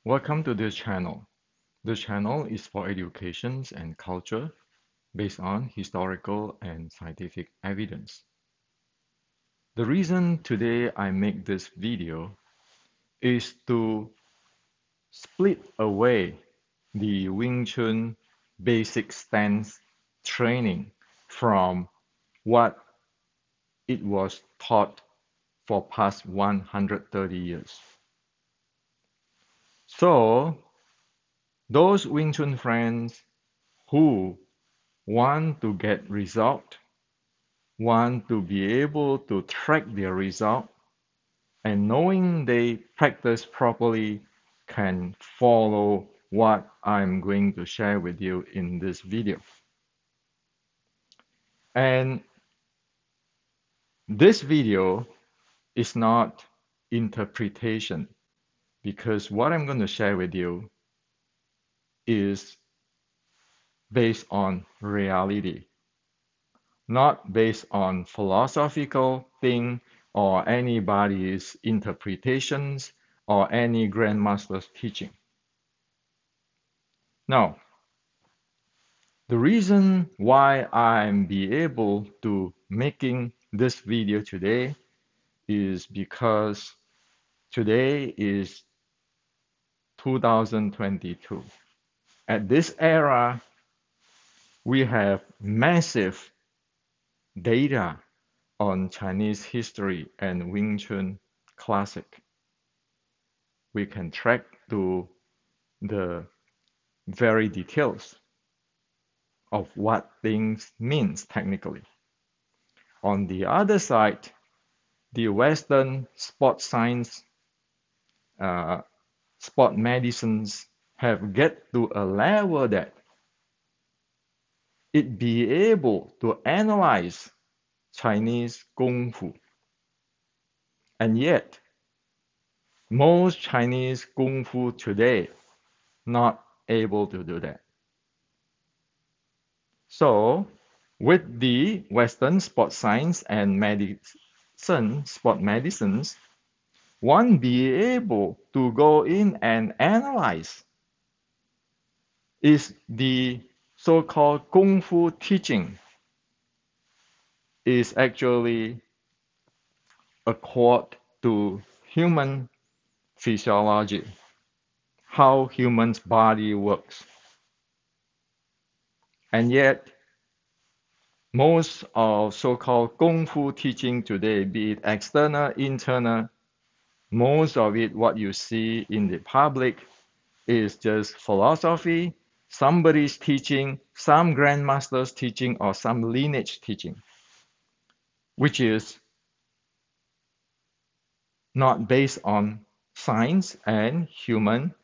Welcome to this channel. This channel is for education and culture based on historical and scientific evidence. The reason today I make this video is to split away the Wing Chun basic stance training from what it was taught for past 130 years. So, those Wing Chun friends who want to get result, want to be able to track their result, and knowing they practice properly can follow what I'm going to share with you in this video. And this video is not interpretation because what I'm going to share with you is based on reality, not based on philosophical thing or anybody's interpretations or any grandmaster's teaching. Now, the reason why I'm be able to making this video today is because today is 2022. At this era, we have massive data on Chinese history and Wing Chun classic. We can track to the very details of what things means technically. On the other side, the Western sport science, sport medicines have get to a level that it be able to analyze Chinese Kung Fu. And yet, most Chinese Kung Fu today not able to do that. So, with the Western sport science and medicine, sport medicines, one be able to go in and analyze is the so-called Kung Fu teaching is actually accord to human physiology, how human's body works. And yet, most of so-called Kung Fu teaching today, be it external, internal, most of it, what you see in the public, is just philosophy, somebody's teaching, some grandmaster's teaching, or some lineage teaching, which is not based on science and human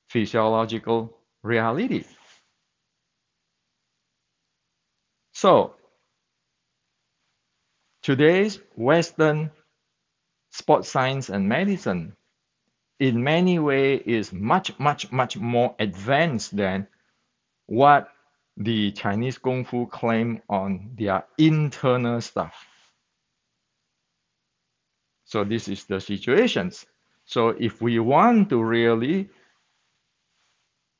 physiological reality. So, today's Western sports science and medicine in many ways is much, much, much more advanced than what the Chinese Kung Fu claim on their internal stuff. So this is the situations. So if we want to really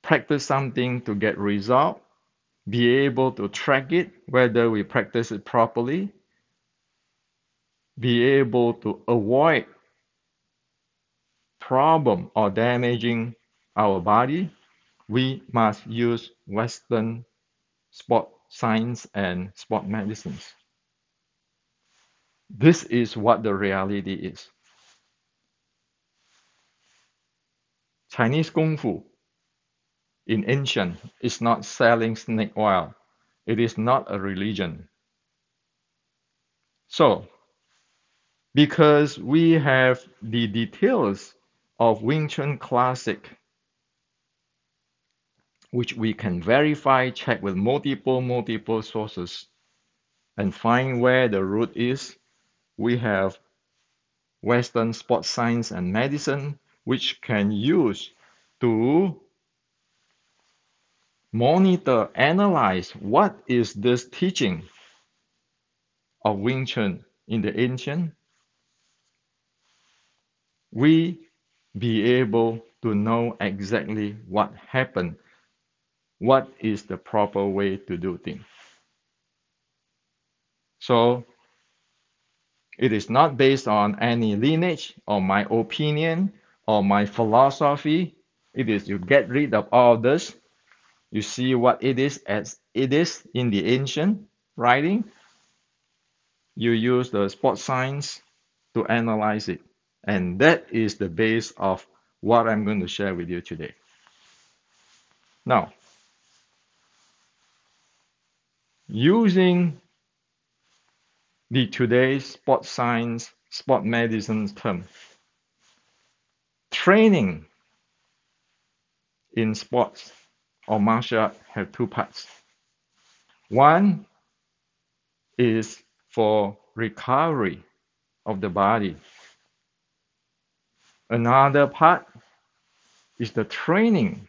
practice something to get result, be able to track it, whether we practice it properly, be able to avoid problem or damaging our body, we must use Western sport science and sport medicines. This is what the reality is. Chinese Kung Fu in ancient is not selling snake oil. It is not a religion. So, because we have the details of Wing Chun Classic, which we can verify, check with multiple sources, and find where the root is, we have Western sports science and medicine, which can use to monitor, analyze what is this teaching of Wing Chun in the ancient. We be able to know exactly what happened, what is the proper way to do things. So it is not based on any lineage or my opinion or my philosophy. It is you get rid of all this. You see what it is as it is in the ancient writing. You use the sports science to analyze it. And that is the base of what I'm going to share with you today. Now, using the today's sports science, sport medicine term, training in sports or martial art have two parts. One is for recovery of the body. Another part is the training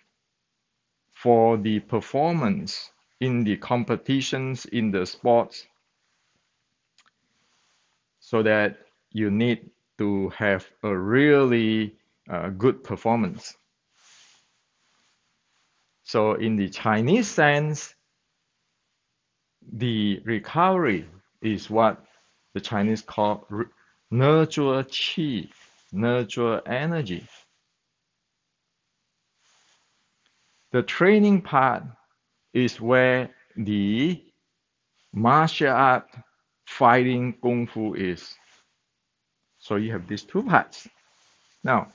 for the performance in the competitions in the sports, so that you need to have a really good performance. So in the Chinese sense, the recovery is what the Chinese call nurture qi, nurture energy. The training part is where the martial art fighting kung fu is. So you have these two parts. Now,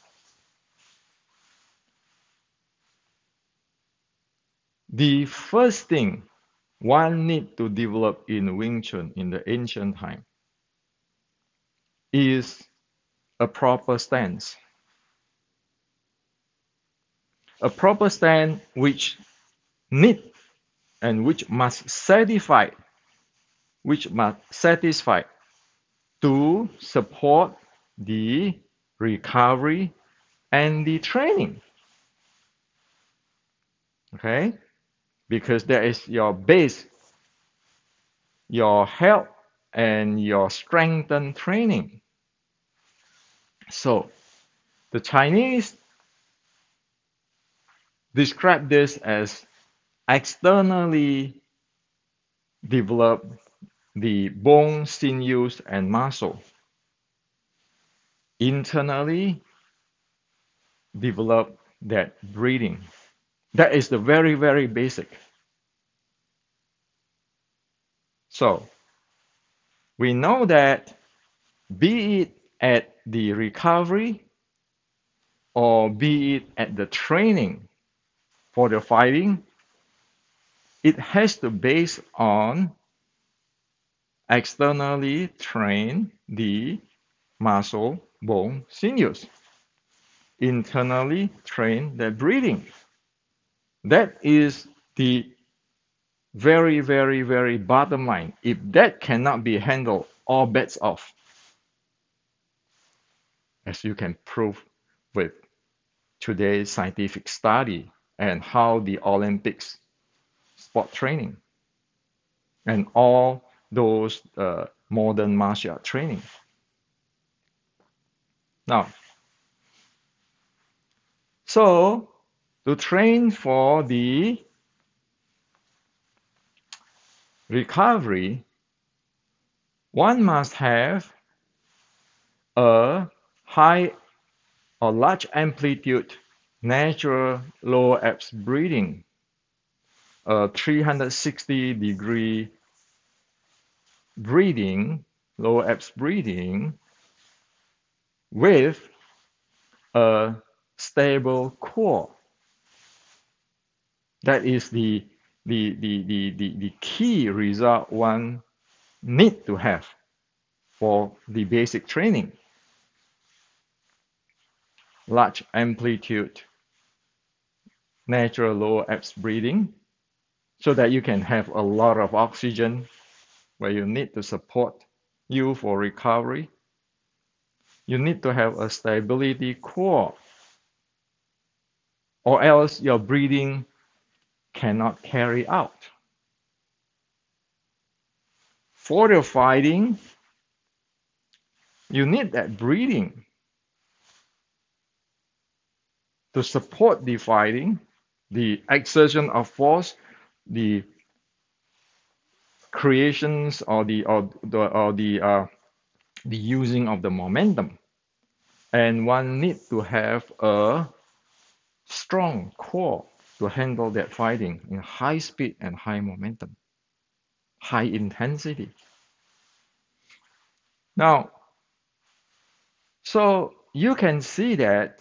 the first thing one need to develop in Wing Chun in the ancient time is a proper stance. A proper stance which need and which must satisfy to support the recovery and the training. Okay? Because that is your base, your health and your strengthened training. So the Chinese describe this as externally develop the bone, sinews, and muscle. Internally develop that breathing. That is the very, very basic. So we know that be it at the recovery or be it at the training for the fighting, it has to base on externally train the muscle, bone, sinews. Internally train the breathing. That is the very, very, very bottom line. If that cannot be handled, all bets off. As you can prove with today's scientific study and how the Olympics sport training and all those modern martial art training. Now, so to train for the recovery, one must have a high or large amplitude natural lower abs breathing, a 360-degree breathing, lower abs breathing with a stable core. That is the key result one need to have for the basic training. Large amplitude, natural lower abs breathing, so that you can have a lot of oxygen where you need to support you for recovery. You need to have a stability core, or else your breathing cannot carry out. For your fighting, you need that breathing. to support the fighting, the exertion of force, the creations or the using of the momentum. And one need to have a strong core to handle that fighting in high speed and high momentum, high intensity. Now, so you can see that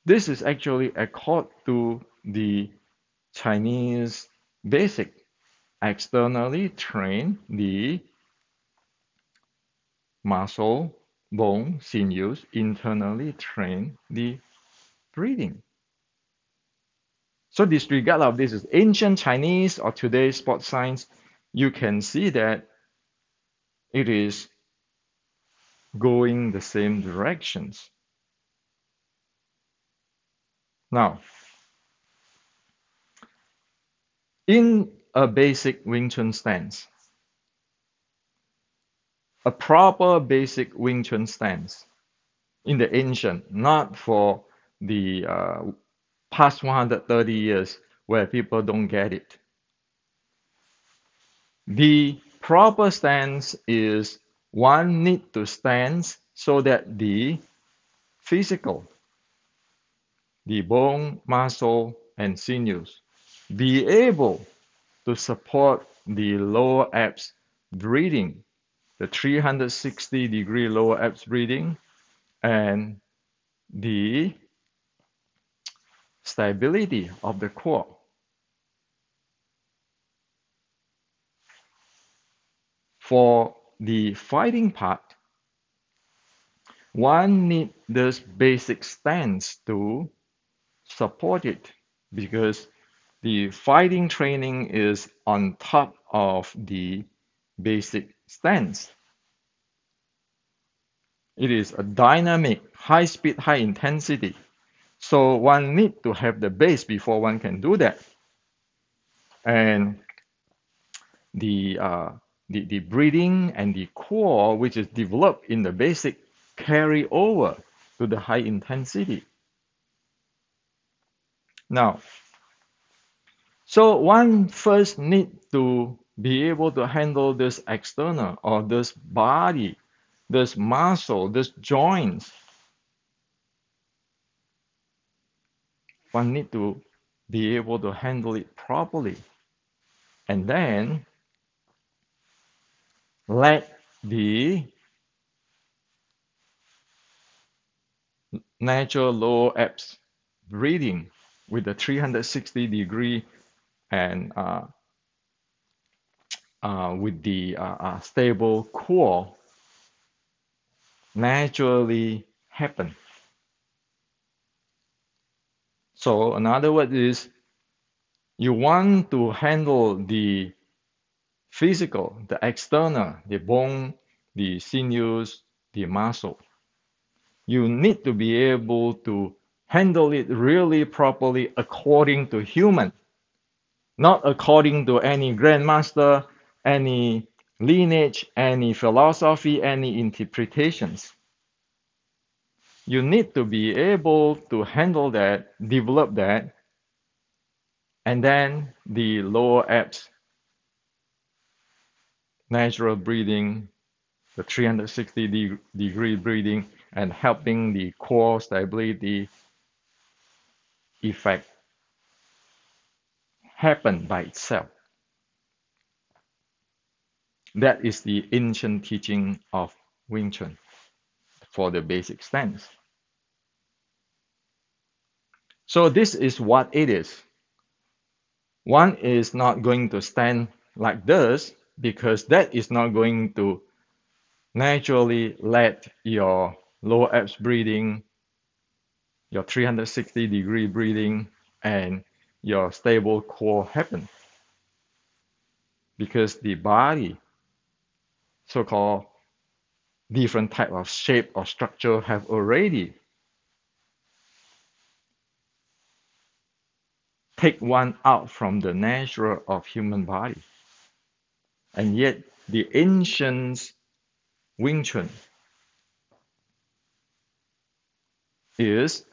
this is actually accord to the Chinese basic externally train the muscle, bone, sinews, internally train the breathing. So disregard of this is ancient Chinese or today's sports science, you can see that it is going the same directions. Now, in a basic Wing Chun stance, a proper basic Wing Chun stance in the ancient, not for the past 130 years where people don't get it. The proper stance is one need to stand so that the physical, the bone, muscle, and sinews be able to support the lower abs breathing, the 360-degree lower abs breathing, and the stability of the core. For the fighting part, one needs this basic stance to support it because the fighting training is on top of the basic stance. It is a dynamic, high speed, high intensity. So one need to have the base before one can do that. And the the breathing and the core, which is developed in the basic, carry over to the high intensity. Now, so one first need to be able to handle this external or this body, this muscle, this joints. One need to be able to handle it properly. And then let the natural lower abs breathing with the 360-degree and with the stable core naturally happen. So another word is you want to handle the physical, the external, the bone, the sinews, the muscle. You need to be able to handle it really properly according to human, not according to any grandmaster, any lineage, any philosophy, any interpretations. You need to be able to handle that, develop that, and then the lower abs, natural breathing, the 360-degree breathing, and helping the core stability effect happen by itself. That is the ancient teaching of Wing Chun for the basic stance. So this is what it is. One is not going to stand like this because that is not going to naturally let your lower abs breathing, your 360-degree breathing, and your stable core happen because the body, so-called different type of shape or structure, have already take one out from the natural of human body. And yet the ancient Wing Chun is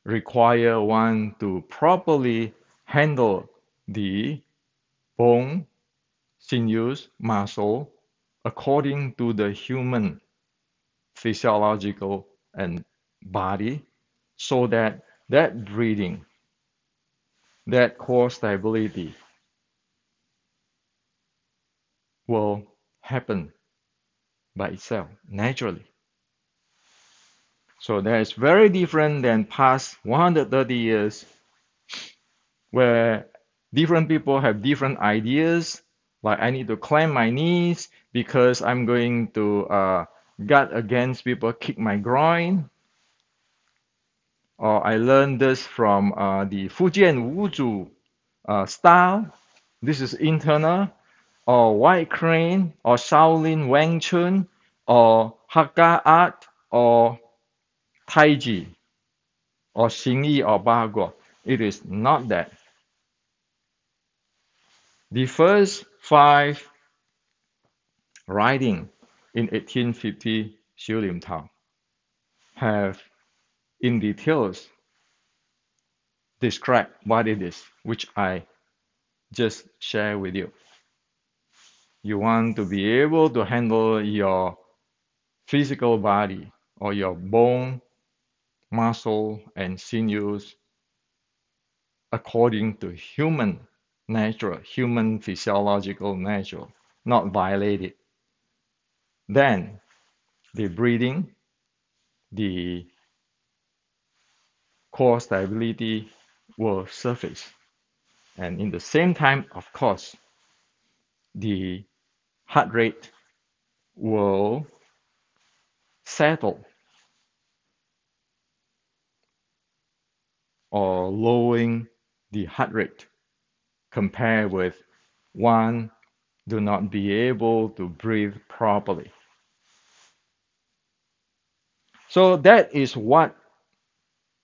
require one to properly handle the bone, sinews, muscle according to the human physiological and body so that that breathing, that core stability will happen by itself naturally. So that is very different than past 130 years where different people have different ideas. Like I need to clamp my knees because I'm going to guard against people kick my groin. Or I learned this from the Fujian Wuzhu style. This is internal. Or White Crane, or Shaolin Wing Chun, or Hakka art, or Taiji, or Xingyi, or Bagua. It is not that. The first five writing in 1850 Xiu Tao have in details described what it is, which I just share with you. You want to be able to handle your physical body or your bone, muscle, and sinews according to human natural, human physiological nature, not violate it. Then the breathing, the core stability will surface. And in the same time, of course, the heart rate will settle or lowering the heart rate compared with one do not be able to breathe properly. So that is what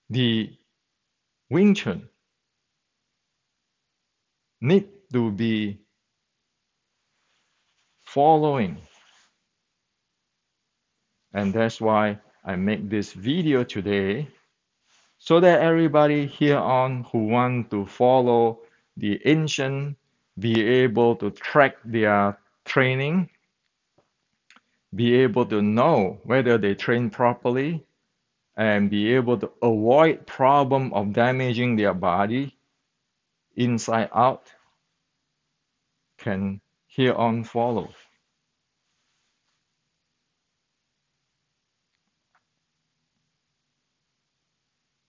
the Wing Chun need to be following. And that's why I make this video today so that everybody here on who want to follow the ancient be able to track their training, be able to know whether they train properly, and be able to avoid problem of damaging their body inside out can here on follow.